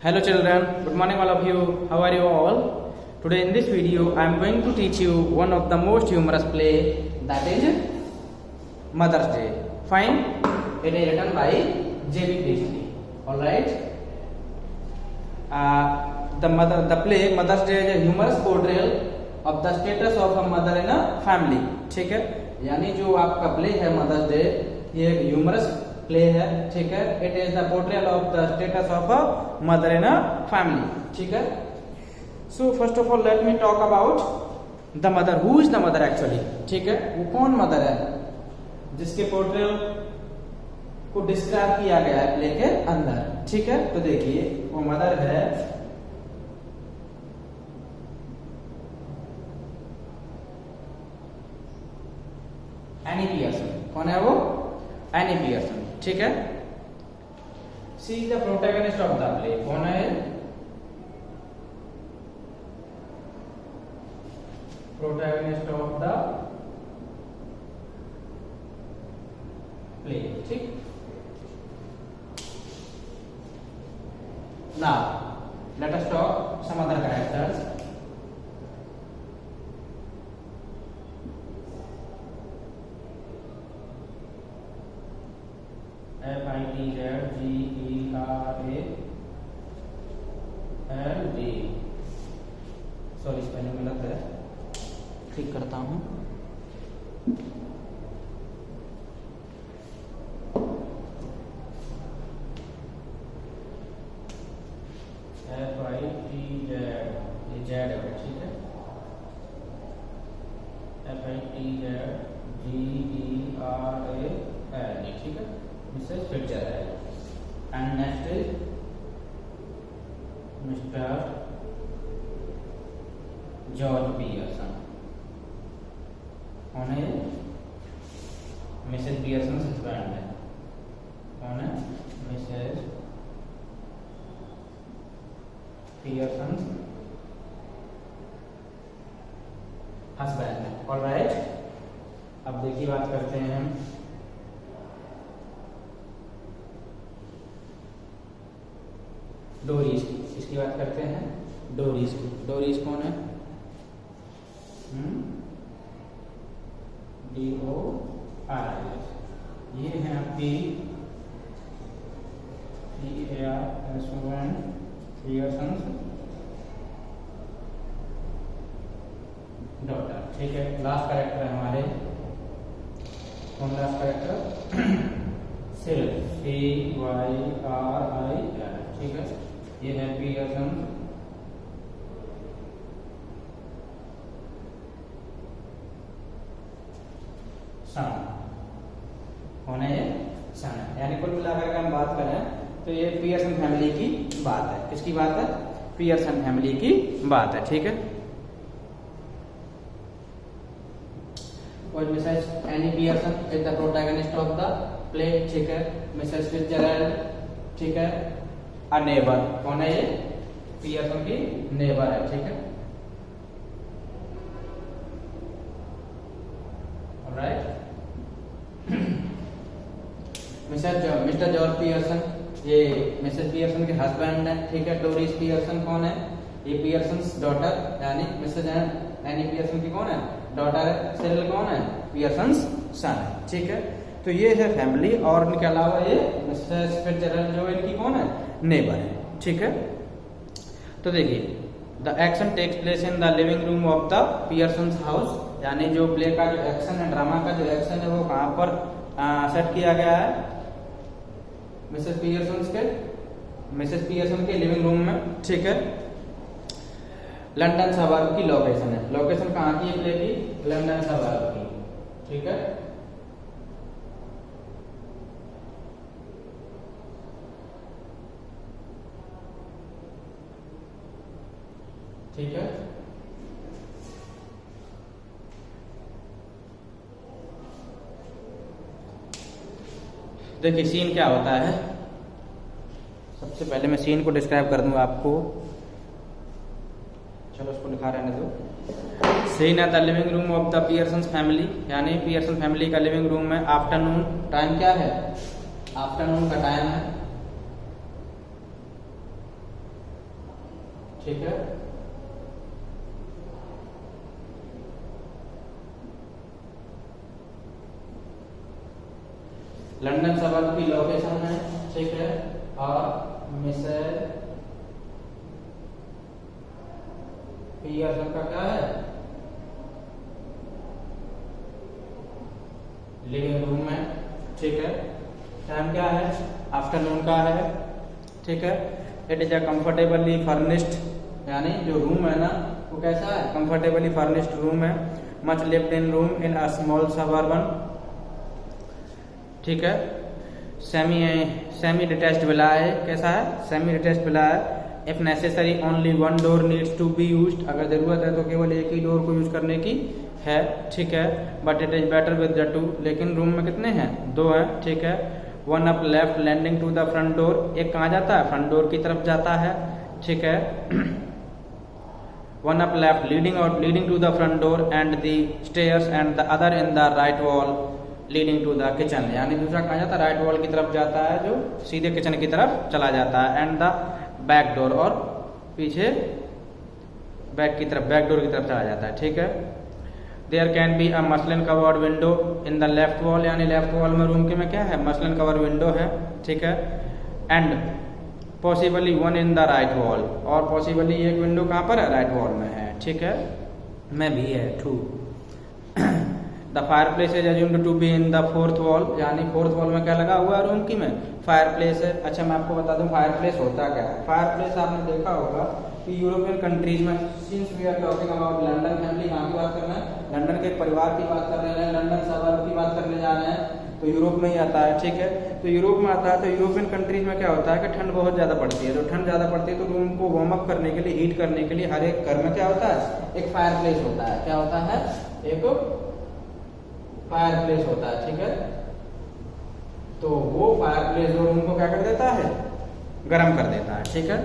Hello children, good morning all of you. How are you all? Today in this video I am going to teach you one of the most humorous play, that is Mother's Day. Fine? It is written by J.B. Priestley. Alright? The play Mother's Day is a humorous portrayal of the status of a mother in a family. ठीक है? यानी जो आपका play है mother's day, ये एक humerus play है. ठीक है? It is the portrayal of the status of a mother in a family. ठीक है? So first of all let me talk about the mother. Who is the mother actually? ठीक है? वो कौन मदर है जिसके पोर्ट्रेयल को डिस्क्राइब किया गया है प्ले के अंदर? ठीक है? तो देखिए वो मदर है एनी पियर्सन. कौन है वो? Annie Pearson. ठीक है? She is the protagonist of the play. कौन है? Protagonist of the play. ठीक. Now let us talk some other characters. FITZGERALD. Sorry spelling गलत है, ठीक करता हूं. FITZ ये जेड है. ठीक है? FITZGERALD. ठीक है? Mrs Fitzgerald. And next is Mr George Pearson. कौन है? मिसेस पियर्सन हस्बैंड है. कौन है? मिसेस पियर्सन हस्बैंड है. ऑलराइट. अब देखिए बात करते हैं हम डोरीज की. इसकी बात करते हैं डोरीज की. डोरीज कौन है? DORIS. ये है आपकी पियर्सन डॉटर. ठीक है? लास्ट कैरेक्टर है हमारे. कौन लास्ट कैरेक्टर? सिरिल. CYRIL. ठीक है? ये है पियर्सन सन. कौन है? ये सन है. यानी कुल मिलाकर के हम बात करें तो ये पियर्सन फैमिली की बात है. किसकी बात है? पियर्सन फैमिली की बात है. ठीक है? और Mrs any Pearson is the protagonist of the play. ठीक है? मिसेस फिट्जरैल्ड. ठीक है? A neighbour. कौन है? ये पियर्सन की नेबर है. ठीक है? ऑलराइट. मिस्टर जॉर्ज पियर्सन ये मिसेस पियर्सन के हस्बैंड है. ठीक है? डोरिस पियर्सन कौन है? ये पियर्सन्स डॉटर यानी मिसेस एनी पियर्सन की कौन है? डॉटर है. सिरिल कौन है? पियर्सन्स सन है. ठीक है? तो ये है फैमिली. और इनके अलावा ये मिसेस फिट्जरैल्ड जो इनकी कौन है? नेबर है. ठीक है? तो देखिए the action takes place in the living room of the Pearsons house. यानी जो प्ले का जो एक्शन है, ड्रामा का जो एक्शन है, वो कहां पर सेट किया गया है? मिसेस पियर्सन के लिविंग रूम में. ठीक है? लंदन सबार्ब की लोकेशन है. लोकेशन कहाँ की है प्ले की? लंदन सबार्ब की. ठीक है? ठीक है? देखिए सीन क्या होता है. सबसे पहले मैं सीन को डिस्क्राइब कर दूंगा आपको. चलो उसको लिखा रहने दो. सीन है the living room of the Pearson family. यानी पियर्सन फैमिली का लिविंग रूम में. आफ्टरनून. टाइम क्या है? आफ्टरनून का टाइम है. ठीक है। लंदन सबर्ब की लोकेशन है, ठीक है। और मिसेज पियर्सन का क्या है, लिविंग रूम है, ठीक है। टाइम क्या है, आफ्टरनून का है, ठीक है। It is a comfortably furnished, यानी जो रूम है ना वो कैसा है, कंफर्टेबली फर्निश्ड रूम है। Much lived in room in a small suburban, ठीक है। सेमी डिटैच्ड विला है, कैसा है, सेमी डिटैच्ड विला है। If necessary only one door needs to be used, अगर जरूरत है तो केवल एक ही डोर को यूज करने की है, ठीक है। But it is better with the two, लेकिन रूम में कितने हैं, 2 हैं, ठीक है। One up left landing to the front door, एक कहाँ जाता है, फ्रंट डोर की तरफ जाता है, ठीक है। One up left leading to the front door and the stairs and the other in the right wall leading to the kitchen, यानी दूसरा कहाँ जाता है, राइट वॉल की तरफ जाता है जो सीधे किचन की तरफ चला जाता है। एंड द बैक डोर, और पीछे बैक डोर की तरफ चला जाता है, ठीक है। There can be a muslin covered window in the left wall, यानी लेफ्ट वॉल में रूम के में क्या है, मसलिन कवर विंडो है, ठीक है। And possibly one in the right wall, और पॉसिबली एक विंडो कहाँ पर है, राइट वॉल में है, ठीक है, में भी है, true. The fireplace is assumed to be in the fourth wall, यानी फोर्थ वॉल में क्या लगा हुआ है रूम की में, फायर प्लेस है। अच्छा मैं आपको बता दूं फायर प्लेस होता क्या है। फायर प्लेस आपने देखा होगा कि यूरोपियन कंट्रीज में, since we are talking about London family, कहाँ की बात कर रहे हैं, लंदन के एक परिवार की बात कर रहे हैं, लंदन सबर्ब की बात करने जा रहे हैं, तो यूरोप में ही आता है, ठीक है। तो यूरोप में आता है, तो यूरोपियन कंट्रीज में क्या होता है कि ठंड बहुत ज़्यादा पड़ती है, तो ठंड ज़्यादा पड़ती है तो रूम को वार्म अप करने के लिए, हीट करने के लिए हर एक घर में क्या होता है, एक फायर प्लेस होता है, क्या होता है, एक फायर प्लेस होता है, ठीक है। तो वो फायर प्लेस जो रूम को क्या कर देता है, गर्म कर देता है, ठीक है।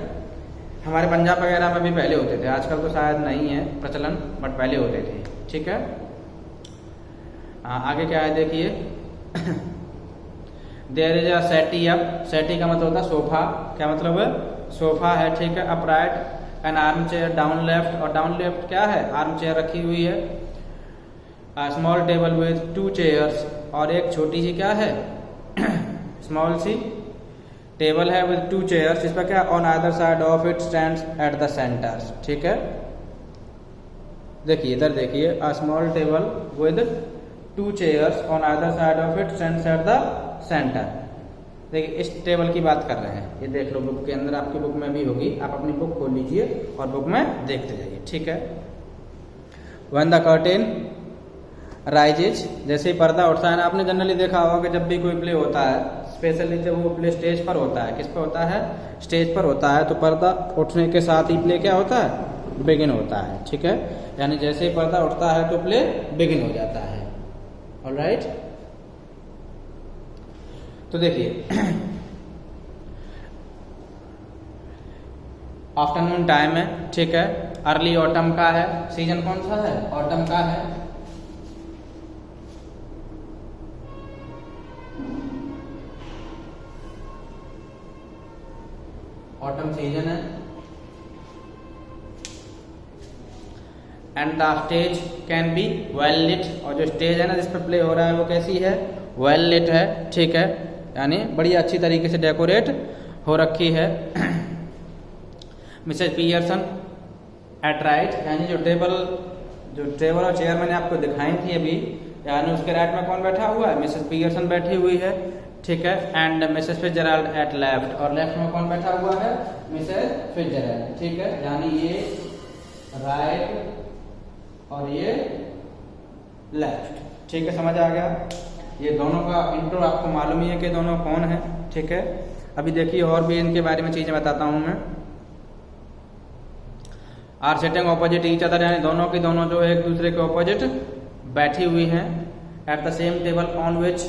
हमारे पंजाब वगैरह में भी पहले होते थे, आजकल तो शायद नहीं है प्रचलन, बट पहले होते थे, ठीक है। आगे क्या है देखिए, देयर इज अ सेटी अप, सेटी का मतलब होता है सोफा, क्या मतलब है, सोफा है, ठीक है। Upright N arm chair down left, और डाउन लेफ्ट क्या है, आर्म चेयर रखी हुई है। स्मॉल टेबल विद 2 चेयर्स, और एक छोटी सी क्या है, स्मॉल सी टेबल है विद 2 चेयर्स, इस पर क्या, on either side of it stands at the centres, ठीक है। देखिए इधर देखिए, a small table with 2 chairs on either side of it stands at the centre. देखिए इस टेबल की बात कर रहे हैं, ये देख लो बुक के अंदर, आपकी बुक में भी होगी, आप अपनी बुक खोल लीजिए और बुक में देखते जाइए, ठीक है। व्हेन द कर्टेन राइजेज, जैसे ही पर्दा उठता है ना, आपने जनरली देखा होगा कि जब भी कोई प्ले होता है, स्पेशली जब वो प्ले स्टेज पर होता है, किस पर होता है, स्टेज पर होता है, तो पर्दा उठने के साथ ही प्ले क्या होता है, बिगिन होता है, ठीक है। यानी जैसे ही पर्दा उठता है तो प्ले बिगिन हो जाता है, ऑलराइट। तो देखिए आफ्टरनून टाइम है, ठीक है। अर्ली ऑटम का है, सीजन कौन सा है, ऑटम का है। ऑटम सीजन है। And the stage can be well lit, और जो स्टेज है ना जिस पर प्ले हो रहा है वो कैसी है, वेल लिट है, ठीक है, यानी बड़ी अच्छी तरीके से डेकोरेट हो रखी है। मिसेज पियर्सन एट राइट, यानी जो टेबल और चेयर मैंने आपको दिखाई थी अभी, यानी उसके राइट में कौन बैठा हुआ है, मिसेज पियर्सन बैठी हुई है, ठीक है। And Mrs Fitzgerald at left, और लेफ्ट में कौन बैठा हुआ है, मिसेज फिट्जराल्ड, ठीक है। यानी ये राइट और ये लेफ्ट, ठीक है, समझ आ गया। ये दोनों का इंट्रो आपको मालूम ही है कि दोनों कौन है, ठीक है। अभी देखिए और भी इनके बारे में चीजें बताता हूं मैं। Are sitting opposite each other, यानी दोनों की दोनों जो एक दूसरे के ऑपोजिट बैठी हुई हैं। At the same table on which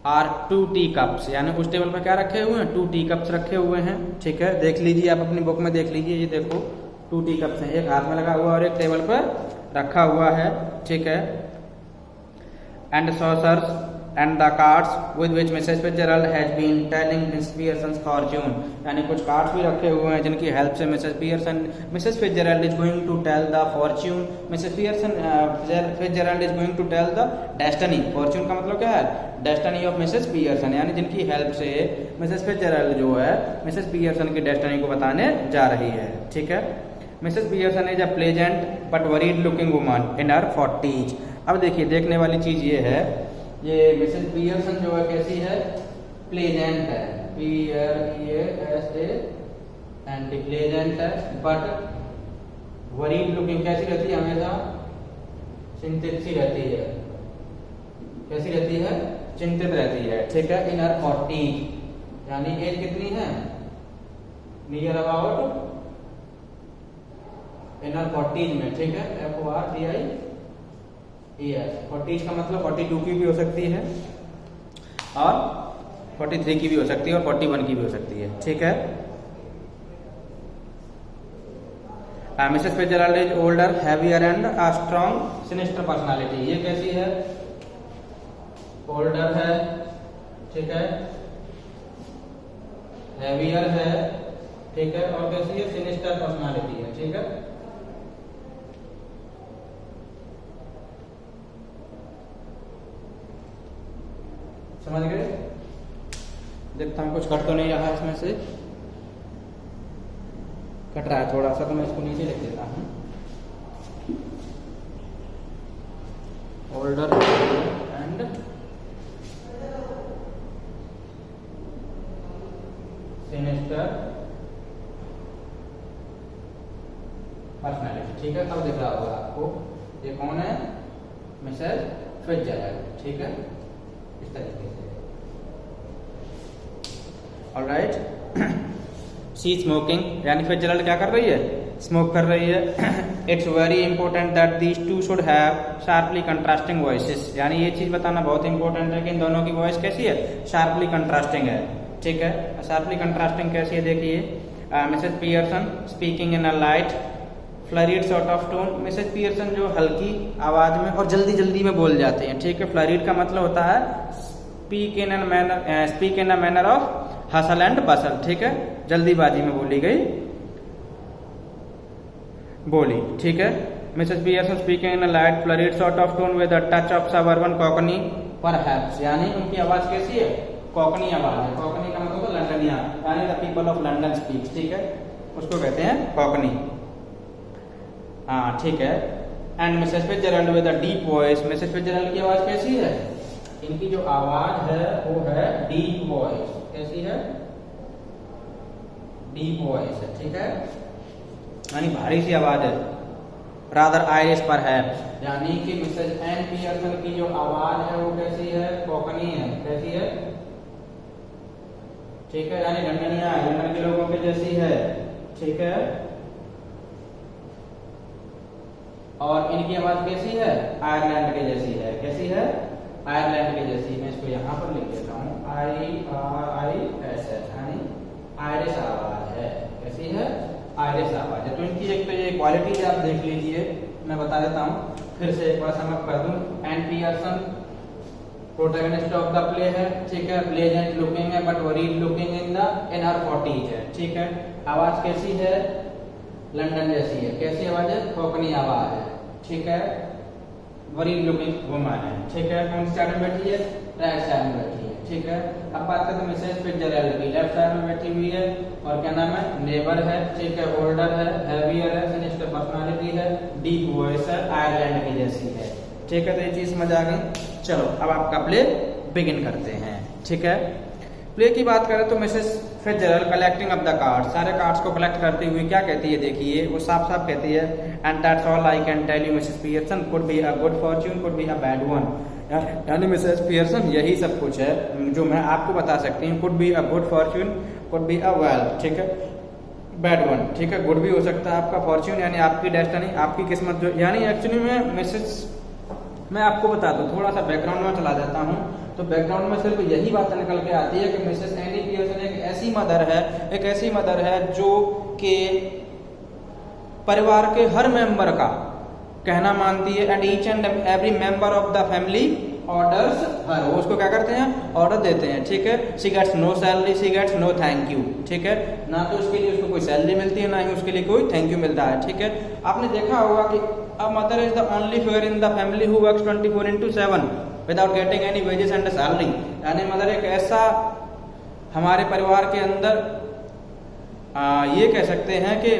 are 2 tea cups, यानी उस टेबल पर क्या रखे हुए हैं, 2 टी कप्स रखे हुए हैं, ठीक है। देख लीजिए आप अपनी बुक में देख लीजिए, ये देखो 2 टी कप्स हैं, एक हाथ में लगा हुआ और एक टेबल पर रखा हुआ है, ठीक है। And saucers and the cards with which Mrs. Fitzgerald has been telling Miss Pearson's fortune. यानी कुछ कार्ड्स भी रखे हुए हैं जिनकी हेल्प से Mrs. Fitzgerald is going to tell the fortune. Mrs. Fitzgerald is going to tell the destiny. Fortune का मतलब क्या है? Destiny of Mrs. Pearson. यानी जिनकी हेल्प से Mrs. Fitzgerald जो है Mrs. Pearson की डेस्टिनी को बताने जा रही है. ठीक है. Mrs. Pearson is a pleasant but worried looking woman in her 40s. अब देखिए, देखने वाली चीज ये है, ये मिसेस पियर्सन जो है कैसी है? प्लेजेंट है, PLEASANT, प्लेजेंट है, बट वरीड लुकिंग कैसी रहती है? हमेशा चिंतित सी रहती है. कैसी रहती है? चिंतित रहती है. ठीक है. इन हर 40, यानी एज कितनी है? नियर अबाउट इन हर 40 में. ठीक है. FORTIES. 40 का मतलब 42 की भी हो सकती है और 43 की भी हो सकती है और 41 की भी हो सकती है. ठीक है. Mrs Fitzgerald is older, heavier and a strong sinister personality. ये कैसी है? ओल्डर है. ठीक है. हैवियर है. ठीक है. और कैसी है? सिनिस्टर पर्सनालिटी है. ठीक है. समझ गए? देखता हूँ कुछ कट तो नहीं रहा है इसमें से. कट रहा है थोड़ा सा, तो मैं इसको नीचे लिख देता हूँ. Older and sinister personality. ठीक है. अब दिख रहा होगा आपको ये कौन है? Mrs Fitzgerald. ठीक है. इस तरीके से. ऑलराइट. शी स्मोकिंग, यानी फिट्जरल्ड क्या कर रही है? स्मोक कर रही है. It's very important that these two should have sharply contrasting voices. यानी ये चीज बताना बहुत इंपॉर्टेंट है कि इन दोनों की वॉइस कैसी है? शार्पली कंट्रास्टिंग है. ठीक है. शार्पली कंट्रास्टिंग कैसी है? देखिए, Mrs Pearson speaking in a light flurried sort of tone. Mrs Pearson जो हल्की आवाज में और जल्दी जल्दी में बोल जाते हैं. ठीक है. फ्लरीड का मतलब होता है speak in a manner of hustle and bustle. ठीक है. जल्दीबाजी में बोली गई बोली. ठीक है. Mrs Pearson speaking in a light flurried sort of tone with a touch of suburban cockney perhaps. यानी उनकी आवाज कैसी है? कॉकनी आवाज है. कॉकनी का मतलब लंडनिया, यानी the people of London speaks. ठीक है. उसको कहते हैं कॉकनी. हाँ. ठीक है. And Mrs Fitzgerald with a deep voice. Mrs Fitzgerald की आवाज कैसी है? इनकी जो आवाज है वो है डीप वॉइस. कैसी है? डीप वॉइस है. ठीक है. यानी भारी सी आवाज है. रादर आयरिश पर है, यानी कि मिसेस एन पियर्सन की जो आवाज है वो कैसी है? कोकनी है. कैसी है? ठीक है. यानी लंदनिया, लंदन के लोगों के जैसी है. ठीक है. और इनकी आवाज कैसी है? आयरलैंड के जैसी है. कैसी है? आयरलैंड के जैसी. मैं इसको यहाँ पर लिख देता हूँ, IRISH, यानी आयरिश आवाज है. कैसी है? आयरिश आवाज है. तो इनकी एक तो ये क्वालिटी आप देख लीजिए, मैं बता देता हूँ फिर से एक बार समझ कर दूं. Ann Pearson protagonist of the play है. ठीक है. प्लेजेंट लुकिंग है but worried looking in her 40s है. ठीक है. आवाज कैसी है? लंदन जैसी है. कैसी आवाज है? कोकनी आवाज है. ठीक है. वरीड लुकिंग वुमन है. ठीक है. कौन सी साइड में बैठी है? राइट साइड में बैठी है. ठीक है. अब बात करते हैं मिसेस फिट्जरल्ड की. लेफ्ट साइड में बैठी हुई है और क्या नाम है? नेबर है. ठीक है. ओल्डर है, हैवियर है, सिनिस्टर पर्सनालिटी है, डीप वॉइस है, आयरलैंड की जैसी है. ठीक है. तो ये चीज समझ आ गई. चलो अब आपका प्ले बिगिन करते हैं. ठीक है. प्ले की बात करें तो Mrs Fitzgerald collecting of the cards, सारे कार्ड्स को कलेक्ट करते हुए क्या कहती है? देखिए, वो साफ साफ कहती है, and that's all I can tell you Mrs Pearson, could be a good fortune, could be a bad one. यानी मिसेस पियर्सन यही सब कुछ है जो मैं आपको बता सकती हूँ. Could be a good fortune, could be a well. ठीक है. Bad one. ठीक है. गुड भी हो सकता है आपका फॉर्च्यून, यानी आपकी डेस्टिनी, आपकी किस्मत जो, यानी एक्चुअली में मिसेस, मैं आपको बता दूं, थोड़ा सा बैकग्राउंड में चला जाता हूँ. तो बैकग्राउंड में सिर्फ यही बात निकल के आती है कि मिसेस एनी पियर्सन एक ऐसी मदर है जो कि परिवार के हर मेंबर का कहना मानती है. And each and every member of the family orders her, वो उसको क्या करते हैं, ऑर्डर देते हैं, ठीक है। She gets no salary, she gets no thank you, ठीक है। ना तो उसके लिए उसको कोई सैलरी मिलती है, ना ही उसके लिए कोई थैंक यू मिलता है, ठीक है। आपने देखा होगा कि a mother is the only figure in the family who works 24/7 without getting any wages and salary, यानी मदर एक ऐसा हमारे परिवार के अंदर ये कह सकते हैं कि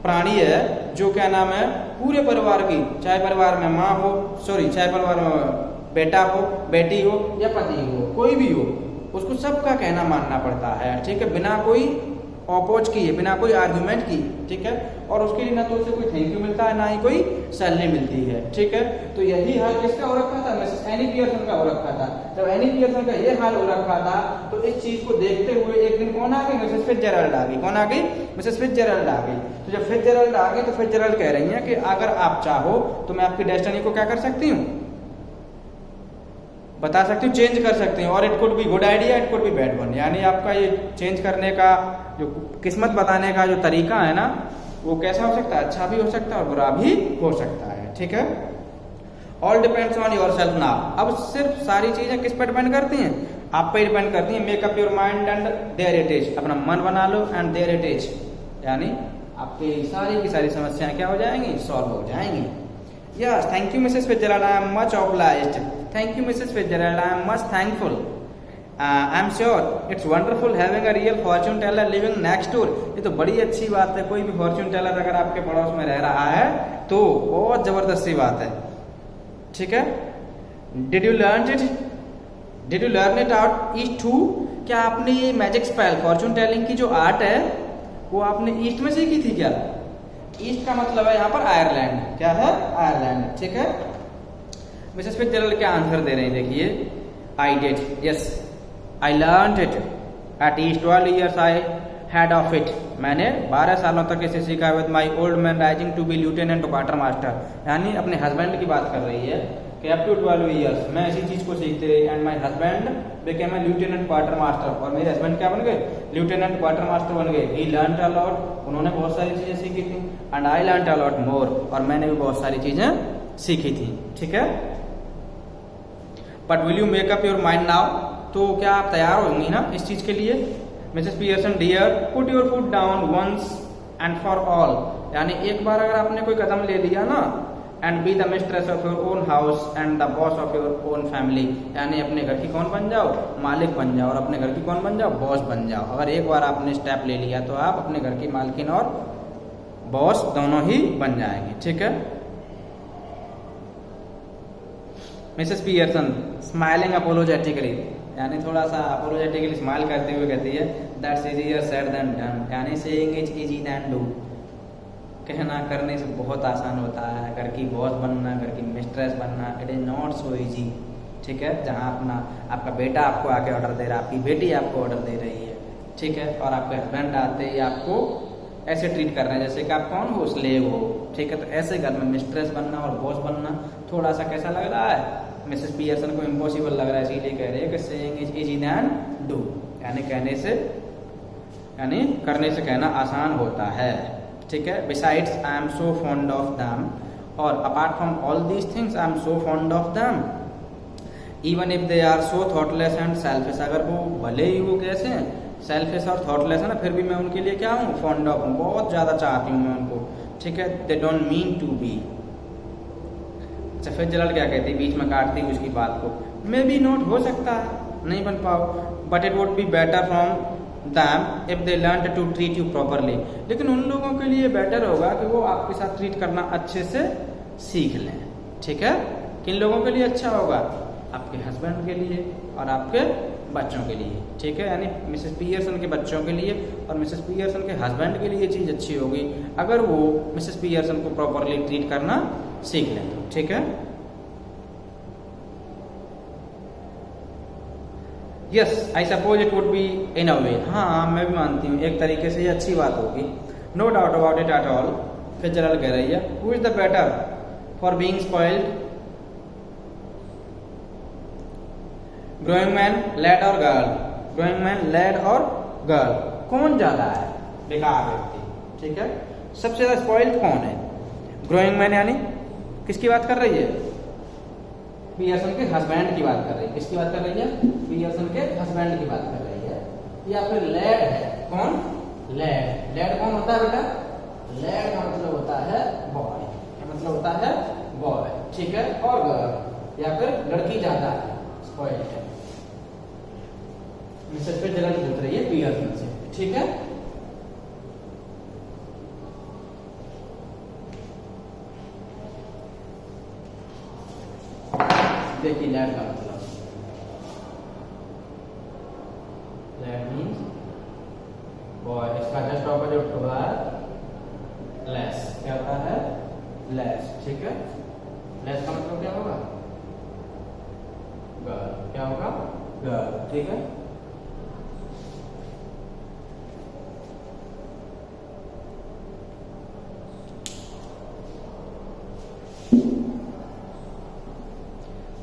प्राणी है जो क्या नाम है पूरे परिवार की, चाहे परिवार में माँ हो, चाहे परिवार में बेटा हो, बेटी हो या पति हो, कोई भी हो, उसको सबका कहना मानना पड़ता है, ठीक है, बिना कोई अपोज किए, बिना कोई आर्गुमेंट की, ठीक है। और उसके लिए ना तो उसे कोई थैंक यू मिलता है, ना ही कोई सैलरी मिलती है, ठीक है। तो यही हाल किसका हो रखा था, मिसेस एनी पियर्सन का हो रखा था। जब एनी पियर्सन का ये हाल हो रखा था तो इस चीज को देखते हुए एक दिन कौन आ गई, मिसेस फिट्जजेराल्ड आ गई। कौन आ गई, मिसेस फिट्जजेराल्ड आ गई। तो जब फिट्जजेराल्ड आ गई तो फिट्जजेराल्ड कह रही है कि अगर आप चाहो तो मैं आपकी डेस्टिनी को क्या कर सकती हूँ, बता सकती हूँ, चेंज कर सकती हूँ। और it could be good idea, it could be bad one, यानी आपका ये चेंज करने का जो किस्मत बताने का जो तरीका है ना, वो कैसा हो सकता है, अच्छा भी हो सकता है और बुरा भी हो सकता है, ठीक है। All depends on your self now. अब सिर्फ सारी चीजें किस पर डिपेंड करती हैं, आप पे डिपेंड करती हैं। Make up your mind and there it is, अपना मन बना लो एंड देयर इट इज, यानी आपकी सारी की सारी समस्याएं क्या हो जाएंगी, सॉल्व हो जाएंगी। Yes, thank you, Mrs. Fitzgerald. I am much obliged. Thank you, Mrs. Fitzgerald. I am much thankful. I am sure it's wonderful having a real fortune teller living next door. ये तो बड़ी अच्छी बात है, कोई भी फॉर्च्यून टेलर अगर आपके पड़ोस में रह रहा है तो बहुत जबरदस्त सी बात है, ठीक है। Did you learn it? Did you learn it out east too? क्या आपने ये मैजिक स्पेल फॉर्च्यून टेलिंग की जो आर्ट है वो आपने ईस्ट में सीखी थी क्या? ईस्ट का मतलब है यहाँ पर आयरलैंड, क्या है, आयरलैंड, ठीक है। मिसेस फिट्जजेराल्ड क्या आंसर दे रहे हैं, देखिए, I did, yes, I learned it at least, 12 years I had of it, मैंने 12 सालों तक इसे सीखा with my old man rising to be lieutenant quartermaster, यानी अपने हस्बैंड की बात कर रही है कि अप टू 12 years मैं इसी चीज को सीखते रही, and my husband became a lieutenant quartermaster, और मेरे हस्बैंड क्या बन गए, ल्यूटेनेंट क्वार्टर मास्टर बन गए। ही लर्नड अ लॉट, उन्होंने बहुत सारी चीजें सीखी थी, and I learned a lot more, और मैंने भी बहुत सारी चीजें सीखी थी, ठीक है। But will you make up your mind now, तो क्या आप तैयार होंगी ना इस चीज के लिए। Mrs Pearson dear, put your foot down once and for all, यानी एक बार अगर आपने कोई कदम ले लिया ना, and be the mistress of your own house and the boss of your own family, यानी अपने घर की कौन बन जाओ, मालिक बन जाओ, और अपने घर की कौन बन जाओ, बॉस बन जाओ। अगर एक बार आपने स्टेप ले लिया तो आप अपने घर की मालकिन और बॉस दोनों ही बन जाएंगे, ठीक है। मिसेस पियर्सन स्माइलिंग अपोलोजेटिकली, यानी थोड़ा सा अपोलोजेटिकली स्माइल करते हुए कहती है, that's easier said than done, यानी saying is easy than do, कहना करने से बहुत आसान होता है। घर की बॉस बनना, घर की मिस्ट्रेस बनना, it is not so easy, ठीक है। जहाँ आपका बेटा आपको आके ऑर्डर दे रहा है, आपकी बेटी आपको ऑर्डर दे रही है, ठीक है, और आपके हस्बैंड आते ही आपको ऐसे ट्रीट कर रहे हैं जैसे कि आप कौन हो, स्लेव हो, ठीक है। तो ऐसे घर में मिस्ट्रेस बनना और बॉस बनना थोड़ा सा कैसा लग रहा है, मिसेस पियर्सन को इम्पॉसिबल लग रहा है, इसीलिए कह रहे हैं कि saying is easy than do, यानी कहने से, यानी करने से कहना आसान होता है, ठीक है। Besides I am so fond of them, और apart from all these things I am so fond of them, even if they are so thoughtless and selfish, अगर वो भले ही वो कैसे हैं, सेल्फिश और थॉटलेस है ना, फिर भी मैं उनके लिए क्या हूँ, फॉन्ड ऑफ हूँ, बहुत ज्यादा चाहती हूँ मैं उनको, ठीक है। They don't mean to be. अच्छा, फिट्जजेराल्ड क्या कहती है, बीच में काटती हुई उसकी बात को, मे बी नॉट, हो सकता है नहीं बन पाओ, but it would be better from them if they learned to treat you properly, लेकिन उन लोगों के लिए बेटर होगा कि वो आपके साथ ट्रीट करना अच्छे से सीख लें, ठीक है। किन लोगों के लिए अच्छा होगा, आपके हस्बैंड के लिए और आपके बच्चों के लिए, ठीक है। यानी मिसेस पियर्सन के बच्चों के लिए और मिसेस पियर्सन के हस्बैंड के लिए चीज अच्छी होगी अगर वो मिसेस पियर्सन को प्रॉपरली ट्रीट करना सीख लें, ठीक है। Yes, I suppose it would be in a way, हाँ मैं भी मानती हूँ एक तरीके से ये अच्छी बात होगी, no doubt about it at all. Fitzgerald कह रही है, who is the better for being spoiled, growing man, lad और गर्ल, ग्रोइंग मैन, लैड और गर्ल, कौन ज्यादा है बेकार व्यक्ति, ठीक है। सबसे ज्यादा स्पॉइल्ड कौन है, ग्रोइंग मैन, यानी किसकी बात कर रही है, पियर्सन के हस्बैंड की बात कर रही है। किसकी बात कर रही है? पियर्सन के हस्बैंड की बात कर रही है। या फिर लैड है। कौन? लैड। लैड कौन होता है बेटा? लैड का मतलब होता है बॉय। क्या मतलब होता है? बॉय। ठीक है। और गर्ल या फिर लड़की ज्यादा है, स्पॉइल्ड है। मिसेस फिट्जजेराल्ड पूछ रही है पियर्सन से। ठीक है। देखिए लैड का मतलब, लैड मीन्स बॉय। इसका जस्ट ऑपोजिट होगा लेस। क्या होता है? लेस। ठीक है। लेस का मतलब क्या होगा? गर्ल। क्या होगा? गर्ल। ठीक है।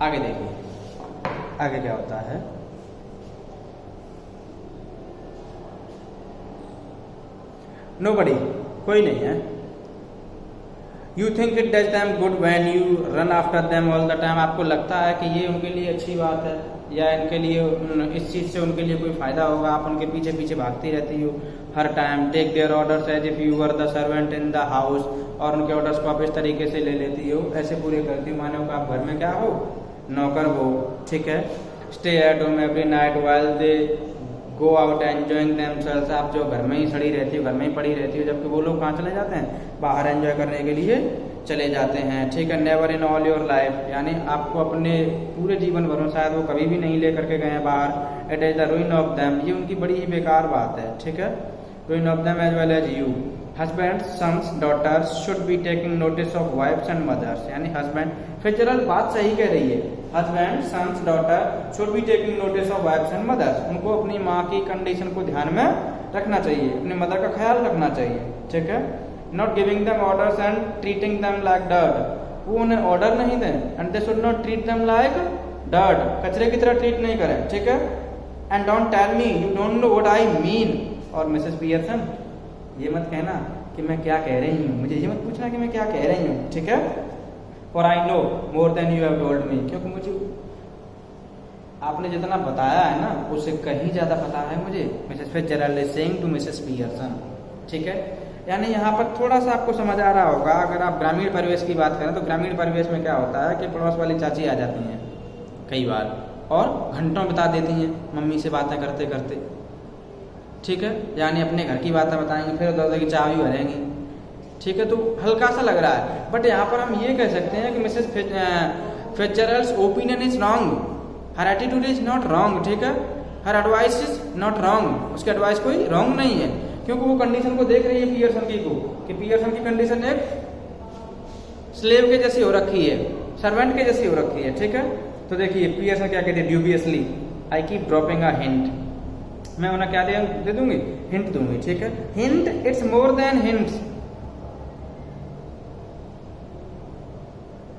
आगे देखिए, आगे क्या होता है? Nobody, कोई नहीं है। You think it does them good when you run after them all the time। आपको लगता है कि ये उनके लिए अच्छी बात है या इनके लिए इस चीज से उनके लिए कोई फायदा होगा, आप उनके पीछे पीछे भागती रहती हो हर time. Take their orders as if you were the servant in the house. और उनके ऑर्डर्स को आप इस तरीके से ले लेती हो, ऐसे पूरे करती हो मानो कि आप घर में क्या हो? नौकर हो। ठीक है। Stay at home every night while they go out enjoying themselves. आप जो घर में ही सड़ी रहती हो, घर में ही पड़ी रहती हो, जबकि वो लोग कहाँ चले जाते हैं? बाहर एंजॉय करने के लिए चले जाते हैं। ठीक है। Never in all your life, यानी आपको अपने पूरे जीवन भर में शायद वो कभी भी नहीं लेकर के गए बाहर। It is the ruin of them, ये उनकी बड़ी ही बेकार बात है। ठीक है। Ruin of them as well as you. Husband sons daughters should be taking notice of wives and mothers, यानी हस्बैंड, फिट्जजेराल्ड बात सही कह रही है। Husband sons daughter should be taking notice of wives and mothers. उनको अपनी माँ की कंडीशन को ध्यान में रखना चाहिए, अपनी मदर का ख्याल रखना चाहिए। ठीक है। Not giving them orders and treating them like dirt. वो उन्हें ऑर्डर नहीं दें, and they should not treat them like dirt, कचरे की तरह ट्रीट नहीं करें। ठीक है। And don't tell me you don't know what I mean. और मिसेस पियर्सन, ये मत कहना कि मैं क्या कह रही हूँ, मुझे ये मत पूछना कि मैं क्या कह रही हूँ। ठीक है। For I know more than you have told me, क्योंकि मुझे आपने जितना बताया है ना उससे कहीं ज्यादा पता है मुझे। Mrs Fitzgerald is saying to Mrs Pearson. ठीक है। यानी यहाँ पर थोड़ा सा आपको समझ आ रहा होगा। अगर आप ग्रामीण परिवेश की बात करें तो ग्रामीण परिवेश में क्या होता है कि पड़ोस वाली चाची आ जाती हैं कई बार और घंटों बिता देती हैं मम्मी से बातें करते करते। ठीक है। यानी अपने घर की बातें बताएंगी, फिर उधर की चाय भी भरेंगी। ठीक है। तो हल्का सा लग रहा है, बट यहाँ पर हम ये कह सकते हैं कि Mrs Fitzgerald's opinion is wrong, her attitude is not wrong. ठीक है। Her advice is not wrong, उसकी एडवाइस कोई रॉन्ग नहीं है, क्योंकि वो कंडीशन को देख रही है पियर्सन की को, कि पियर्सन की कंडीशन एक स्लेव के जैसी हो रखी है, सर्वेंट के जैसी हो रखी है। ठीक है। तो देखिए पियर्सन क्या कहती है? Dubiously I keep dropping a hint. मैं उन्हें क्या दे दूंगी? हिंट दूंगी। ठीक है। Hint it's more than hints,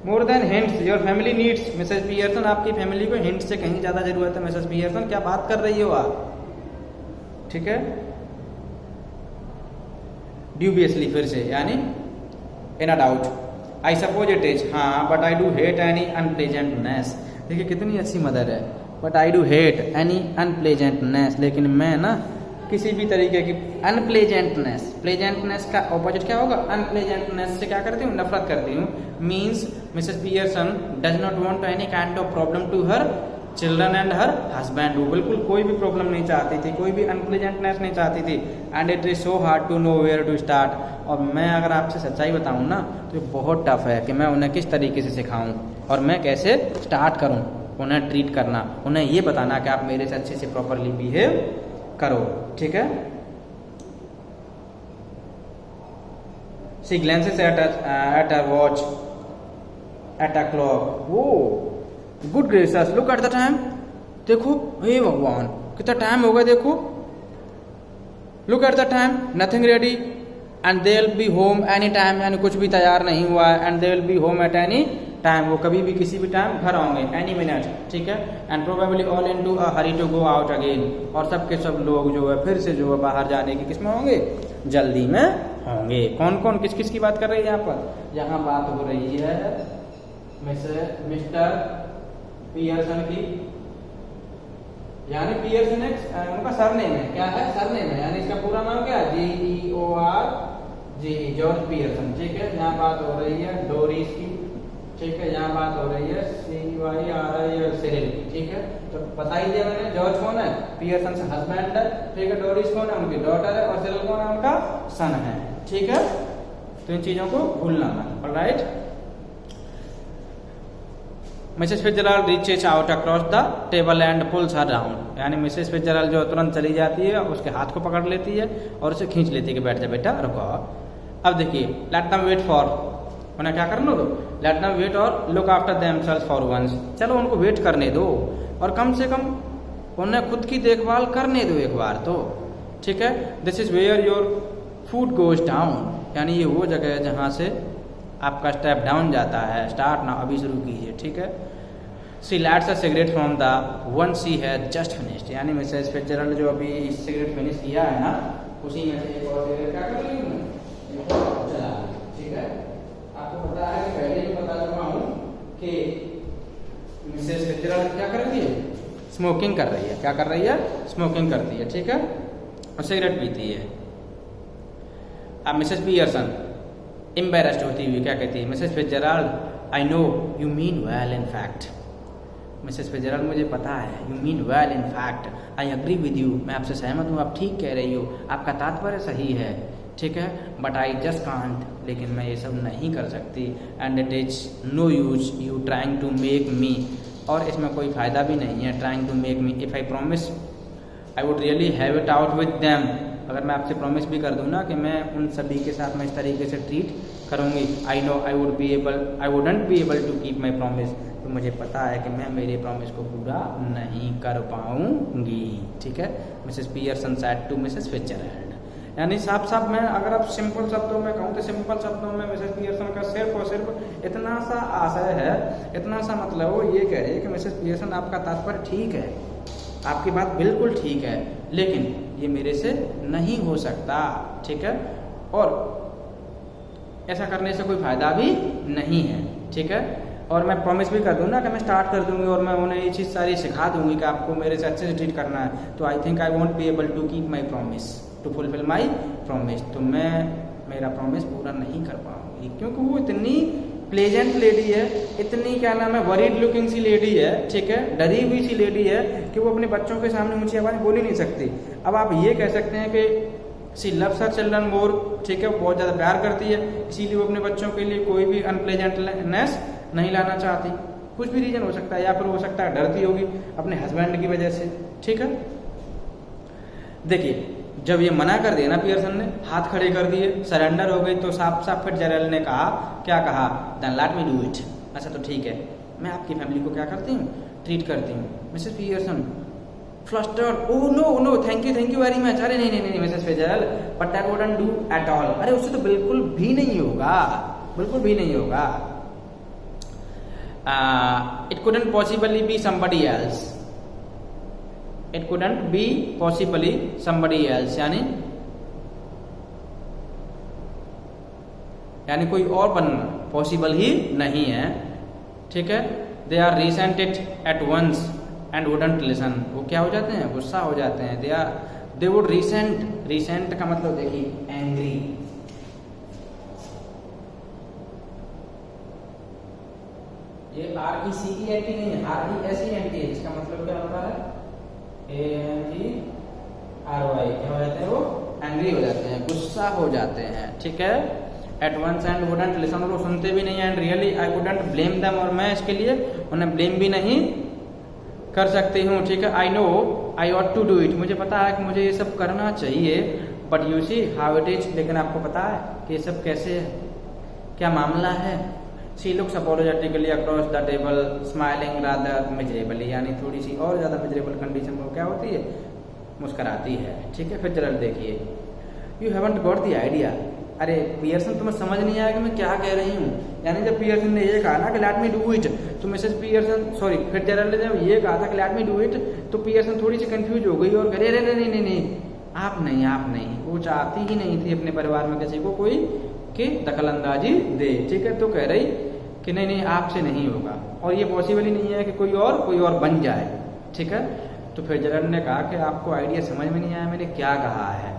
more than hints your family needs. Mrs Pearson, आपकी फैमिली को हिंट से कहीं ज्यादा जरूरत है। मिसेस पियर्सन, क्या बात कर रही हो आप? ठीक है। ड्यूबियसली फिर से, यानी in a doubt. I suppose it is, हाँ, but I do hate any unpleasantness. देखिए कितनी अच्छी मदर है। But I do hate any unpleasantness, लेकिन मैं ना किसी भी तरीके की अनप्लेजेंटनेस, प्लेजेंटनेस का ऑपोजिट क्या होगा? अनप्लेजेंटनेस से क्या करती हूँ? नफरत करती हूँ। Means Mrs Pearson does not want any kind of problem to her children and her husband. वो बिल्कुल कोई भी प्रॉब्लम नहीं चाहती थी, कोई भी अनप्लेजेंटनेस नहीं चाहती थी। And it is so hard to know where to start. और मैं अगर आपसे सच्चाई बताऊँ ना तो बहुत टफ है कि मैं उन्हें किस तरीके से सिखाऊं और मैं कैसे स्टार्ट करूं उन्हें ट्रीट करना, उन्हें ये बताना कि आप मेरे से अच्छे से प्रॉपरली बिहेव करो। ठीक है। She glances at her watch at a clock. वो good gracious look at the time. देखो, हे भगवान कितना टाइम हो गया, देखो। Look at the time, nothing ready and they will be home any time. यानी कुछ भी तैयार नहीं हुआ है। And they will be home at any time, वो कभी भी किसी भी टाइम घर आएंगे, एनी मिनट। ठीक है। And probably all into a hurry to go out again. और सबके सब लोग जो है फिर से जो है बाहर जाने की किस में होंगे? जल्दी में होंगे। कौन कौन किस किस की बात कर रही है यहाँ पर? यहाँ बात हो रही है मिस्टर पियर्सन की, यानी पियर्सन एक उनका सरनेम है, क्या है सरनेम है, यानी इसका पूरा नाम क्या है, George जॉर्ज पियर्सन, ठीक है। यहाँ बात हो रही है डोरिस की, ठीक है, यहाँ बात हो रही है CYRIL सिरिल की, ठीक है। तो बता ही दिया मैंने, जॉर्ज कौन है, पियर्सन से हस्बैंड है, ठीक है, डोरिस कौन है, उनकी डॉटर है, और सिरिल कौन है, उनका सन है, ठीक है। तो इन चीजों को भूलना मत, alright. Mrs Fitzgerald reaches out across the table and pulls her down, यानी मिसेस फिट्जराल्ड जो तुरंत चली जाती है, उसके हाथ को पकड़ लेती है और उसे खींच लेती है कि बैठ जा बेटा, रुको। अब देखिए, लेट देम वेट फॉर, उन्हें क्या करना दो, लेट देम वेट और look after themselves for once, चलो उनको वेट करने दो और कम से कम उन्हें खुद की देखभाल करने दो एक बार तो, ठीक है। This is where your foot goes down, यानी ये वो जगह है जहाँ से आपका स्टेप डाउन जाता है, स्टार्ट ना, अभी शुरू कीजिए, ठीक है। She lights a cigarette from the one she has just finished, यानी मिसेस फिट्जराल्ड जो अभी सिगरेट फिनिश किया है ना, उसी में से एक और सिगरेट क्या कर रही हूँ, चला, ठीक है। आपको पता है कि पहले भी बता चुका हूँ कि मिसेस फिट्जराल्ड क्या कर रही है, स्मोकिंग कर रही है, क्या कर रही है, स्मोकिंग करती है, ठीक है, और सिगरेट पीती है। अब मिसेस पियर्सन एम्बैरेस्ड होती हुई क्या कहती है, Mrs Fitzgerald I know you mean well in fact, Mrs Fitzgerald मुझे पता है, you mean well in fact, I agree with you, मैं आपसे सहमत हूँ, आप ठीक कह रही हो, आपका तात्पर्य सही है, ठीक है, बट आई जस्ट कांट, लेकिन मैं ये सब नहीं कर सकती, and it is no use you trying to make me, और इसमें कोई फ़ायदा भी नहीं है, trying to make me, if I promise I would really have it out with them, अगर मैं आपसे प्रॉमिस भी कर दूं ना कि मैं उन सभी के साथ मैं इस तरीके से ट्रीट करूंगी, I know I wouldn't be able to keep my promise, तो मुझे पता है कि मैं मेरे प्रॉमिस को पूरा नहीं कर पाऊंगी, ठीक है। Mrs Pearson said to Mrs Fitzgerald, यानी साफ साफ मैं अगर आप सिंपल शब्दों में कहूँ तो सिंपल शब्दों में मिसेस पियर्सन का सिर्फ और सिर्फ इतना सा आशय है, इतना सा मतलब वो ये कह रही है कि मिसेस पियर्सन आपका तात्पर्य ठीक है, आपकी बात बिल्कुल ठीक है, लेकिन ये मेरे से नहीं हो सकता, ठीक है, और ऐसा करने से कोई फायदा भी नहीं है, ठीक है। और मैं प्रॉमिस भी कर दूँ ना कि मैं स्टार्ट कर दूंगी और मैं उन्हें ये चीज़ सारी सिखा दूंगी कि आपको मेरे से अच्छे से ट्रीट करना है, तो I think I won't be able to keep my promise to fulfil my promise, तो मैं मेरा प्रॉमिस पूरा नहीं कर पाऊंगी, क्योंकि वो इतनी प्लेजेंट लेडी है, इतनी क्या नाम है वरीड लुकिंग सी लेडी है, ठीक है, डरी हुई सी लेडी है कि वो अपने बच्चों के सामने ऊंची आवाज बोल ही नहीं सकती। अब आप ये कह सकते हैं कि सी लव्स हर चिल्ड्रन मोर, ठीक है, बहुत ज़्यादा प्यार करती है, इसीलिए वो अपने बच्चों के लिए कोई भी अनप्लेजेंटनेस नहीं लाना चाहती, कुछ भी रीजन हो सकता है, या फिर हो सकता है डरती होगी अपने हस्बैंड की वजह से, ठीक है। देखिए, जब ये मना कर दिया ना पियर्सन ने, हाथ खड़े कर दिए, सरेंडर हो गई, तो साफ साफ फिट्जराल्ड ने कहा, क्या कहा, then let me do it, अच्छा तो ठीक है, मैं आपकी फैमिली को क्या करती हूँ, ट्रीट करती हूँ। Mrs Pearson flustered, oh no thank you very much, अरे नहीं Mrs Fitzgerald, but that wouldn't do at all, अरे उससे तो बिल्कुल भी नहीं होगा, बिल्कुल भी नहीं होगा। It couldn't possibly be somebody else, it couldn't B possibly somebody else, यानी कोई और बनना पॉसिबल ही नहीं है, ठीक है। They are resented at once and wouldn't listen, वो क्या हो जाते हैं, गुस्सा हो जाते हैं, दे वुड रिसेंट का मतलब देखिए एंग्री, ये RECENT नहीं है, RESENT है, इसका मतलब क्या होता है, ANGRY, क्या हो जाते हैं, वो एंग्री हो जाते हैं, गुस्सा हो जाते हैं, ठीक है। At once and wouldn't listen, और वो सुनते भी नहीं है, and really I wouldn't blame them, और मैं इसके लिए उन्हें ब्लेम भी नहीं कर सकती हूँ, ठीक है। I know I ought to do it, मुझे पता है कि मुझे ये सब करना चाहिए, but you see how it is, लेकिन आपको पता है कि ये सब कैसे है, क्या मामला है। She looks apologetically across the table smiling rather miserably, यानी थोड़ी सी और ज़्यादा मिजरेबल कंडीशन में क्या होती है, मुस्कराती है, ठीक है। फिर जरा देखिए, you haven't got the idea, अरे पियर्सन तुम्हें समझ नहीं आया कि मैं क्या कह रही हूँ, यानी जब पियर्सन ने ये कहा ना कि लेट मी डू इट, तो मिसेस पियर्सन फिट्जराल्ड ने जब ये कहा था कि लेट मी डू इट, तो पियर्सन थोड़ी सी कंफ्यूज हो गई और कह रही नहीं, आप नहीं, वो चाहती ही नहीं थी अपने परिवार में किसी को कोई कि दखल अंदाजी दे, ठीक है। तो कह रही कि नहीं आपसे नहीं होगा, और ये पॉसिबल ही नहीं है कि कोई और बन जाए, ठीक है। तो फिट्जरल्ड ने कहा कि आपको आइडिया समझ में नहीं आया मैंने क्या कहा है।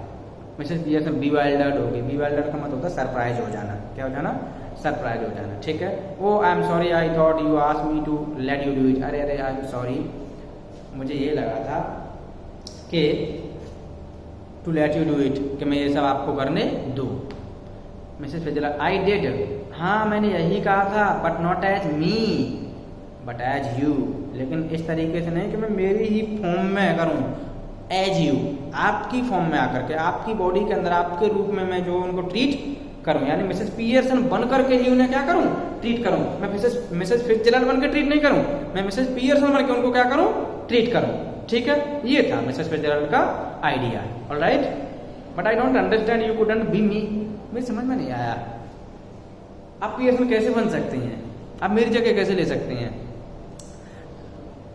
मिसेस पियर्सन बीवाइल्डर्ड होगी। बीवाइल्डर्ड का मतलब होता है सरप्राइज हो जाना। क्या हो जाना? सरप्राइज हो जाना, ठीक है। Oh I am sorry, I thought you ask me to let you do it. अरे आई एम सॉरी, मुझे ये लगा था कि to let you do it, कि मैं ये सब आपको करने दूँ। मिसेस फिट्जरल्ड आई डिड, हाँ मैंने यही कहा था, but not as me but as you, लेकिन इस तरीके से नहीं कि मैं मेरी ही फॉर्म में करूं, एज यू, आपकी फॉर्म में आकर के, आपकी बॉडी के अंदर, आपके रूप में मैं जो उनको ट्रीट करूं, यानी मिसेस पियर्सन बन करके ही उन्हें क्या करूं? ट्रीट करूं। मैं मिसेस फिट्जरल्ड बन के ट्रीट नहीं करूं, मैं मिसेस पियर्सन बन के उनको क्या करूं? ट्रीट करूं, ठीक है। ये था मिसेस फिट्जरल्ड का idea, alright. But I don't understand, you couldn't be me. मुझे समझ में नहीं आया, आप पियर्सन कैसे बन सकती हैं, आप मेरी जगह कैसे ले सकती हैं?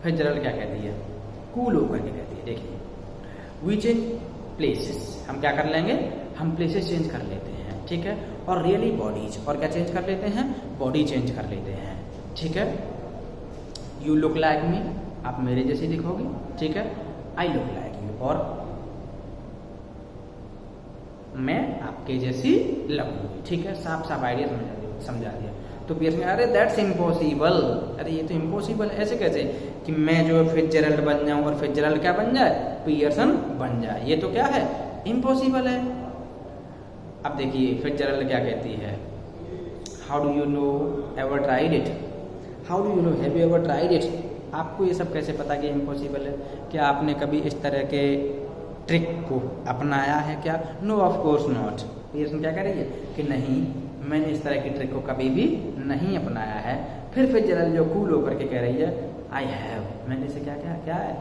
फिट्जरल्ड क्या कहती है? कूल होकर के कहती है, देखिए, वी चेंज प्लेसेस, हम क्या कर लेंगे? हम प्लेसेस चेंज कर लेते हैं, ठीक है। और रियली बॉडीज, और क्या चेंज कर लेते हैं? बॉडी चेंज कर लेते हैं, ठीक है। यू लुक लाइक मी, आप मेरे जैसी दिखोगी, ठीक है। आई लुक लाइक यू, और मैं आपके जैसी लगूंगी, ठीक है। साफ साफ आइडिया समझा दिया। तो पियर्सन, अरे दैट्स इम्पॉसिबल, अरे ये तो इम्पॉसिबल, ऐसे कैसे कि मैं जो फिट्जरल्ड बन जाऊं और फिट्जरल्ड क्या बन जाए? पियर्सन बन जाए, ये तो क्या है? इम्पॉसिबल है। अब देखिए फिट्जरल्ड क्या कहती है, how do you know ever tried it, how do you know have you ever tried it, आपको ये सब कैसे पता कि इम्पॉसिबल है? क्या आपने कभी इस तरह के ट्रिक को अपनाया है क्या? No of course not. Pearson क्या कह रही है कि नहीं, मैंने इस तरह की ट्रिक को कभी भी नहीं अपनाया है। फिर फिट्जरल्ड जो कूल होकर के कह रही है, आई हैव, मैंने इसे क्या क्या क्या है?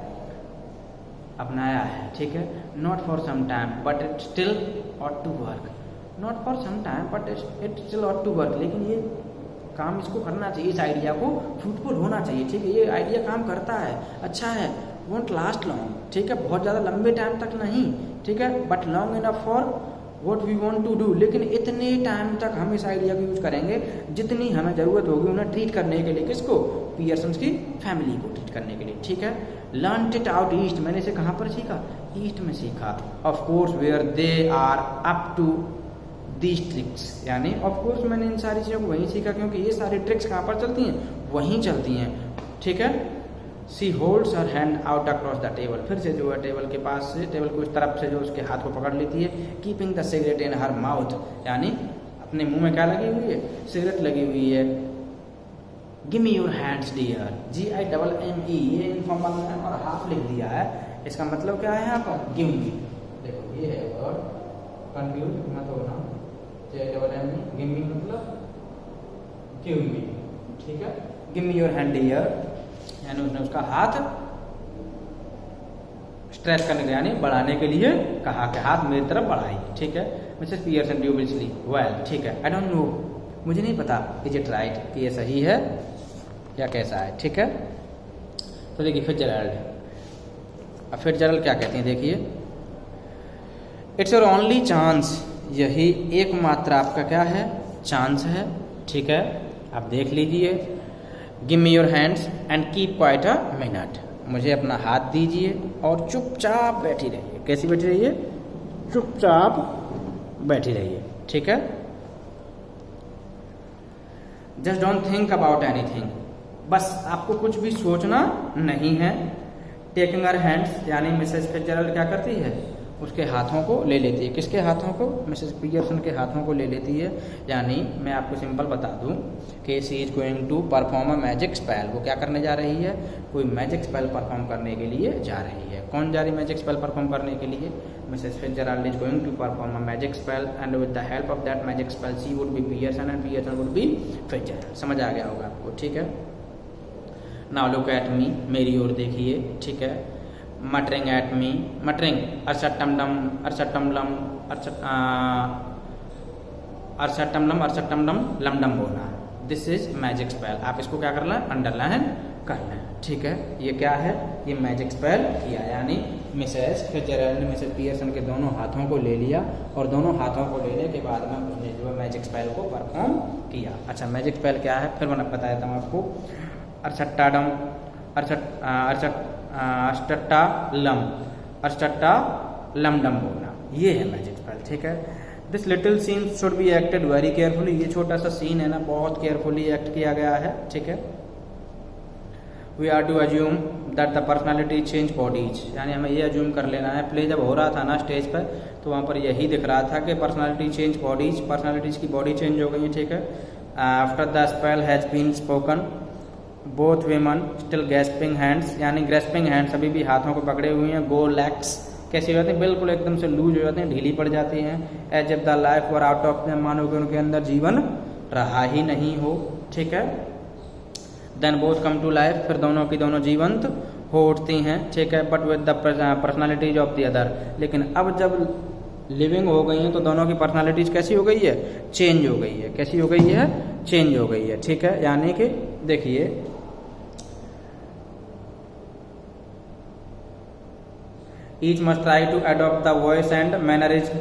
अपनाया है, ठीक है। Not for some time but it still ought to work, not for some time but it still ought to work, लेकिन ये काम इसको करना चाहिए, इस आइडिया को फ्रूटफुल होना चाहिए, ठीक है। ये आइडिया काम करता है, अच्छा है, वोंट लास्ट लॉन्ग, ठीक है, बहुत ज़्यादा लंबे टाइम तक नहीं, ठीक है, but long enough for what we want to do, लेकिन इतने टाइम तक हम इस आइडिया को यूज करेंगे जितनी हमें ज़रूरत होगी उन्हें ट्रीट करने के लिए। किसको? पियर्सन की फैमिली को ट्रीट करने के लिए, ठीक है। लर्न इट आउट ईस्ट, मैंने इसे कहाँ पर सीखा? ईस्ट में सीखा। Of course where they are up to these tricks, यानी ऑफ कोर्स मैंने इन सारी चीज़ों को वहीं सीखा क्योंकि ये सारी ट्रिक्स कहाँ पर चलती हैं? वहीं चलती हैं, ठीक है। She holds her hand out across the table, फिर से जो है टेबल के पास से, टेबल को इस तरफ से जो उसके हाथ को पकड़ लेती है। Keeping the cigarette in her mouth, यानी अपने मुंह में क्या लगी हुई है? सिगरेट लगी हुई है। Give me your hands dear, GIMME, ये इनफॉर्मल है और हाफ लिख दिया है, इसका मतलब क्या है यहाँ पर? गिव मी, देखो ये है वर्ड, कंफ्यूज मत होना, GIMME, गिव मी मतलब गिव मी, ठीक है। Give me your hand dear, यानी उसने उसका हाथ स्ट्रेच करने के, यानी बढ़ाने के लिए कहा कि हाथ मेरी तरफ बढ़ाइए, ठीक है। मिसेस पियर्सन ड्यूबियसली, वेल, ठीक है। आई डोंट नो, मुझे नहीं पता, इज इट राइट, कि ये सही है या कैसा है, ठीक है। तो देखिए फिट्जरल्ड, अब फिट्जरल्ड क्या कहती हैं, देखिए, इट्स योर ओनली चांस, यही एकमात्र आपका क्या है? चांस है, ठीक है। आप देख लीजिए। Give me your hands and keep quite a minute, मुझे अपना हाथ दीजिए और चुपचाप बैठी रहिए। कैसी बैठी रहिए? चुपचाप बैठी रहिए, ठीक है। Just don't think about anything, बस आपको कुछ भी सोचना नहीं है। टेकिंग हर हैंड्स, यानी मिसेस फिट्जरल्ड क्या करती है? उसके हाथों को ले लेती है। किसके हाथों को? मिसेस पियर्सन के हाथों को ले लेती है। यानी मैं आपको सिंपल बता दूं कि she is going to perform a magic spell, वो क्या करने जा रही है? कोई मैजिक स्पेल परफॉर्म करने के लिए जा रही है। कौन जा रही है मैजिक स्पेल परफॉर्म करने के लिए? Mrs Fitzgerald is going to perform a magic spell and with the help of that magic spell she would be Pearson and Pearson would be Fitzgerald. समझ आ गया होगा आपको, ठीक है। नाउ लुक एट मी, मेरी ओर देखिए, ठीक है। मटरिंग एट मी, मटरिंग, अरसटम डम, अरसटम लम, अरसटम लम लमडम बोलना। This is magic spell. आप इसको क्या कर लें? अंडरलाइन कर लें, ठीक है। ये क्या है? ये मैजिक स्पेल किया, यानी मिसेस फिट्जरल्ड ने मिसेस पियर्सन के दोनों हाथों को ले लिया और दोनों हाथों को लेने के बाद में उसने जो है मैजिक स्पेल को परफॉर्म किया। अच्छा, मैजिक स्पेल क्या है? फिर मैंने बताया था आपको। अर्सट्टाडम, अर्सट्टालम बोलना, ये है मैजिक स्पेल, ठीक है। This little scene should be acted very carefully, ये छोटा सा सीन है ना, बहुत केयरफुली एक्ट किया गया है, ठीक है। We are to assume that the personality change bodies, यानी हमें ये अज्यूम कर लेना है, प्ले जब हो रहा था ना स्टेज पर तो वहाँ पर यही दिख रहा था कि पर्सनैलिटी चेंज बॉडीज, पर्सनैलिटीज की बॉडी चेंज हो गई है, ठीक है। After the spell has been spoken both women still grasping hands, यानी ग्रेस्पिंग हैंड्स अभी भी हाथों को पकड़े हुए हैं। गो लैक्स, कैसी हो जाती हैं, बिल्कुल एकदम से लूज हो जाते हैं, ढीली पड़ जाती हैं। As if the life were out of them, मानो कि उनके अंदर जीवन रहा ही नहीं हो, ठीक है। Then both come to life, फिर दोनों की दोनों जीवंत हो उठती हैं, ठीक है। But with the personalities of the other, लेकिन अब जब लिविंग हो गई हैं तो दोनों की पर्सनालिटीज कैसी हो गई है, चेंज हो गई है। कैसी हो गई है, चेंज हो गई है, ठीक है। यानी कि देखिए each must try to adopt the voice and mannerism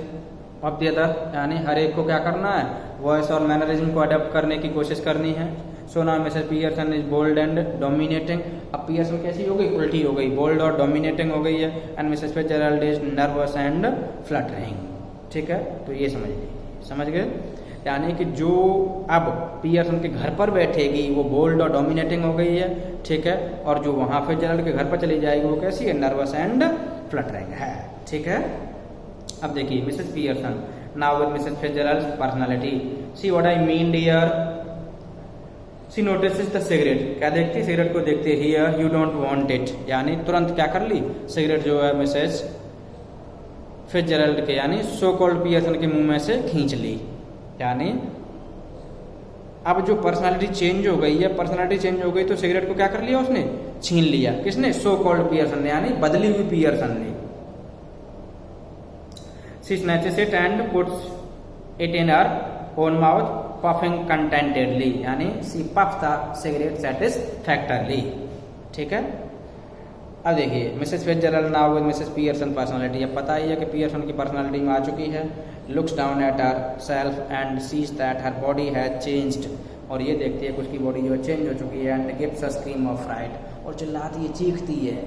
of the other, यानी हर एक को क्या करना है, वॉइस और मैनरिज्म को अडॉप्ट करने की कोशिश करनी है। So now Mrs Pearson is bold and dominating, अब पियर्सन कैसी हो गई, उल्टी हो गई, बोल्ड और डोमिनेटिंग हो गई है। And Mrs Fitzgerald is nervous and fluttering, ठीक है। तो ये समझ लीजिए, समझ गए, यानी कि जो अब पियर्सन के घर पर बैठेगी वो बोल्ड और डोमिनेटिंग हो गई है, ठीक है। और जो वहाँ फिट्जरल्ड के घर पर चली जाएगी वो कैसी है, नर्वस एंड फ्लटरिंग है, ठीक है। अब देखिए Mrs Pearson, now with Mrs Fitzgerald's personality, she what I mean dear, she notices the cigarette, क्या देखती, सिगरेट को देखती, here you don't want it, यानी तुरंत क्या कर ली, सिगरेट जो है मिसेस फिट्जरल्ड के यानी सो कॉल्ड पियर्सन के मुंह में से खींच ली। यानी अब जो पर्सनालिटी चेंज हो गई है, पर्सनालिटी चेंज हो गई तो सिगरेट को क्या कर लिया उसने, छीन लिया, किसने, सो कॉल्ड पियर्सन ने, यानी बदली हुई पियर्सन ने। She snatches it and puts it in her own mouth puffing contentedly, यानी she puffs the cigarette satisfactorily, ठीक है। अब देखिए Mrs Fitzgerald now with Mrs Pearson personality, अब पता ही है कि पियर्सन की पर्सनालिटी में आ चुकी है। Looks down at herself and sees that her body has changed, और ये देखती है कि उसकी बॉडी जो चेंज हो चुकी है। And gives a scream of fright, और चिल्लाती है, चीखती है,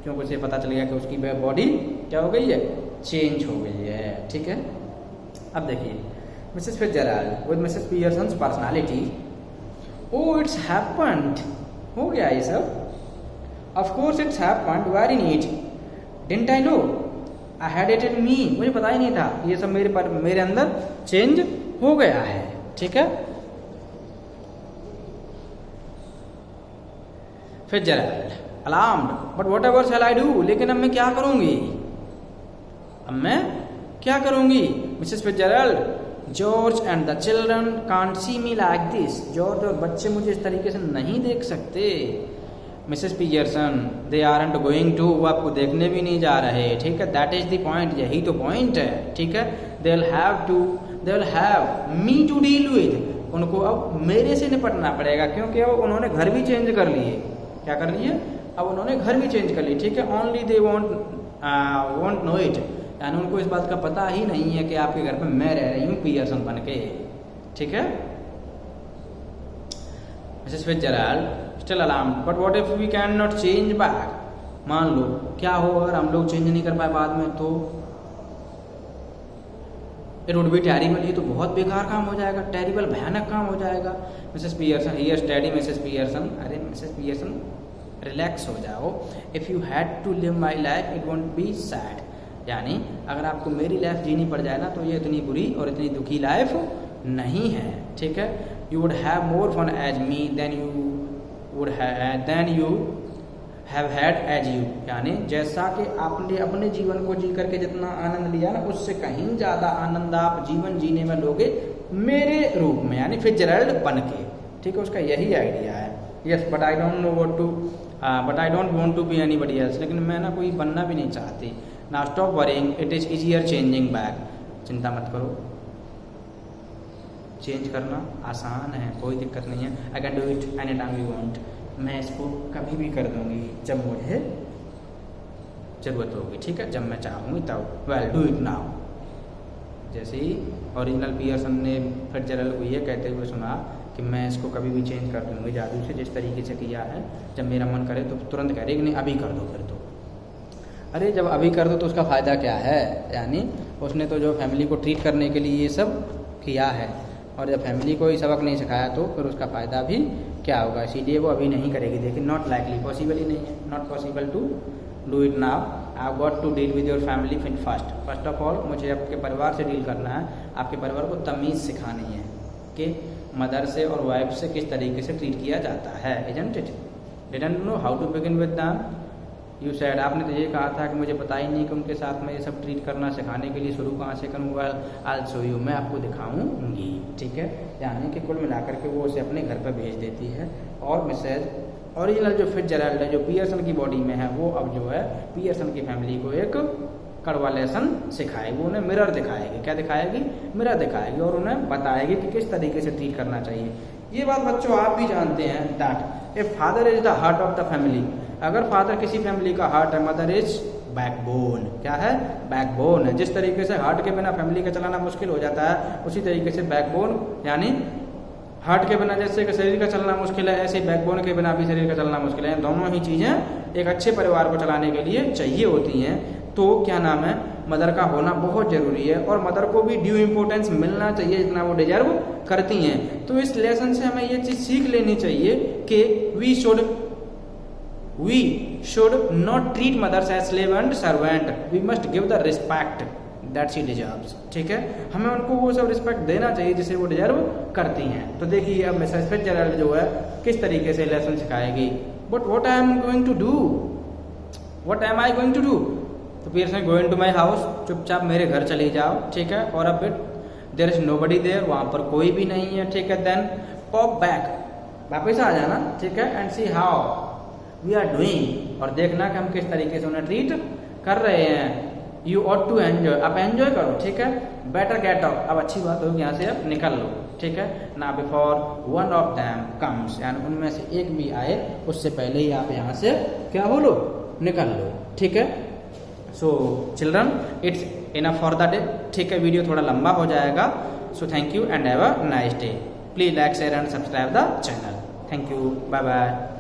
क्योंकि उसे पता चल गया कि उसकी बॉडी क्या हो गई है, चेंज हो गई है, ठीक है। अब देखिए Mrs. Fitzgerald with Mrs. Pearson's personality. Oh, it's happened. हो गया ये सब. Of course it's happened. Very neat. Didn't I know? I had it in me. मुझे पता ही नहीं था. ये सब मेरे अंदर चेंज हो गया है. ठीक है. Fitzgerald, alarmed. But whatever shall I do? लेकिन अब मैं क्या करूँगी? अब मैं क्या करूँगी? Mrs. Fitzgerald. George and the children can't see me like this, George और बच्चे मुझे इस तरीके से नहीं देख सकते। Mrs Pearson, they aren't going to, वो आपको देखने भी नहीं जा रहे, ठीक है। दैट इज द पॉइंट, यही तो पॉइंट है, ठीक है। They will have me to deal with, उनको अब मेरे से निपटना पड़ेगा, क्योंकि अब उन्होंने घर भी चेंज कर लिए। क्या कर लिए? अब उन्होंने घर भी चेंज कर लिए, ठीक है। Only they won't know it, यानी उनको इस बात का पता ही नहीं है कि आपके घर पे मैं रह रही हूँ पियर्सन बन के, ठीक है। Mrs Fitzgerald still alarmed, but what if we can not change back, मान लो क्या हो अगर हम लोग चेंज नहीं कर पाए बाद में, तो इट वुड बी टेरिबल, ये तो बहुत बेकार काम हो जाएगा, टेरिबल भयानक काम हो जाएगा। Mrs Pearson, here steady Mrs Pearson, अरे मिसेस पियर्सन रिलैक्स हो जाओ। If you had to live my life it won't be sad, यानी अगर आपको मेरी लाइफ जीनी पड़ जाए ना तो ये इतनी बुरी और इतनी दुखी लाइफ नहीं है, ठीक है। You would have more fun as me than you have had as you, यानी जैसा कि आपने अपने जीवन को जी करके जितना आनंद लिया ना, उससे कहीं ज़्यादा आनंद आप जीवन जीने में लोगे मेरे रूप में, यानी फिट्जरल्ड बन के, ठीक है। उसका यही आइडिया है। Yes but I don't know what to, but I don't want to be anybody else, लेकिन मैं ना कोई बनना भी नहीं चाहती। Now stop worrying, it is easier changing back. चिंता मत करो, चेंज करना आसान है, कोई दिक्कत नहीं है। I can do it anytime you want. मैं इसको कभी भी कर दूंगी जब मुझे ज़रूरत होगी, ठीक है, जब मैं चाहूँगी तब। Well, do it now. जैसे ही ओरिजिनल पियर्सन ने फिट्जरल्ड को ये कहते हुए सुना कि मैं इसको कभी भी चेंज कर दूँगी जादू से, जिस तरीके से किया है। जब मेरा मन करे तो तुरंत कह रही कि नहीं अभी कर दो फिर तो। अरे जब अभी कर दो तो उसका फ़ायदा क्या है, यानी उसने तो जो फैमिली को ट्रीट करने के लिए ये सब किया है, और जब फैमिली को ही सबक नहीं सिखाया तो फिर उसका फ़ायदा भी क्या होगा। इसीलिए वो अभी नहीं करेगी। देखिए नॉट लाइकली, पॉसिबल ही नहीं है, not possible to do it now. I got to deal with your family first of all, मुझे आपके परिवार से डील करना है। आपके परिवार को तमीज़ सिखानी है कि मदर से और वाइफ से किस तरीके से ट्रीट किया जाता है। Isn't it? Didn't know how to begin with them. You said, आपने तो ये कहा था कि मुझे पता ही नहीं कि उनके साथ में ये सब ट्रीट करना सिखाने के लिए शुरू कहाँ से करूँ। वेल आई शो यू, मैं आपको दिखाऊंगी, ठीक है। यानी कि कुल मिलाकर के वो उसे अपने घर पर भेज देती है। और मिसेज ओरिजिनल जो फिट्जरल्ड है, जो पियर्सन की बॉडी में है, वो अब जो है पियर्सन की फैमिली को एक कड़वा लेसन सिखाएगी। उन्हें मिरर दिखाएगी। क्या दिखाएगी? मिरर दिखाएगी, और उन्हें बताएगी कि किस तरीके से ट्रीट करना चाहिए। ये बात बच्चों आप भी जानते हैं that a father is the heart of the family. अगर फादर किसी फैमिली का हार्ट है, मदर इज बैकबोन। क्या है? बैकबोन है। जिस तरीके से हार्ट के बिना फैमिली का चलाना मुश्किल हो जाता है, उसी तरीके से बैकबोन यानी हार्ट के बिना जैसे कि शरीर का चलना मुश्किल है, ऐसे बैकबोन के बिना भी शरीर का चलना मुश्किल है। दोनों ही चीज़ें एक अच्छे परिवार को चलाने के लिए चाहिए होती हैं। तो क्या नाम है, मदर का होना बहुत ज़रूरी है, और मदर को भी ड्यू इम्पोर्टेंस मिलना चाहिए जितना वो डिजर्व करती हैं। तो इस लेसन से हमें ये चीज़ सीख लेनी चाहिए कि we should not treat mothers as slave and servant. We must give the respect that she deserves. ठीक है, हमें उनको वो सब रिस्पेक्ट देना चाहिए जिसे वो डिजर्व करती हैं। तो देखिए अब मिसेस फिट्जरल्ड जो है किस तरीके से लेसन सिखाएगी। But what I am going to do, what am I going to do. तो Pearson going to my house, चुपचाप मेरे घर चली जाओ, ठीक है। और अब देयर इज नोबडी देयर, वहाँ पर कोई भी नहीं है, ठीक है। देन पॉप बैक, वापस आ जाना, ठीक है। And see how we are doing, और देखना कि हम किस तरीके से उन्हें ट्रीट कर रहे हैं। यू ऑट टू एंजॉय, आप एंजॉय करो, ठीक है। बेटर गेट आउट, अब अच्छी बात होगी यहाँ से अब निकल लो, ठीक है ना। Before one of them comes, यानी उनमें से एक भी आए उससे पहले ही आप यहाँ से क्या हो लो, निकल लो, ठीक है। So children it's enough for the day, ठीक है। वीडियो थोड़ा लंबा हो जाएगा। So thank you and have a nice day. Please like share and subscribe the channel. Thank you, bye bye.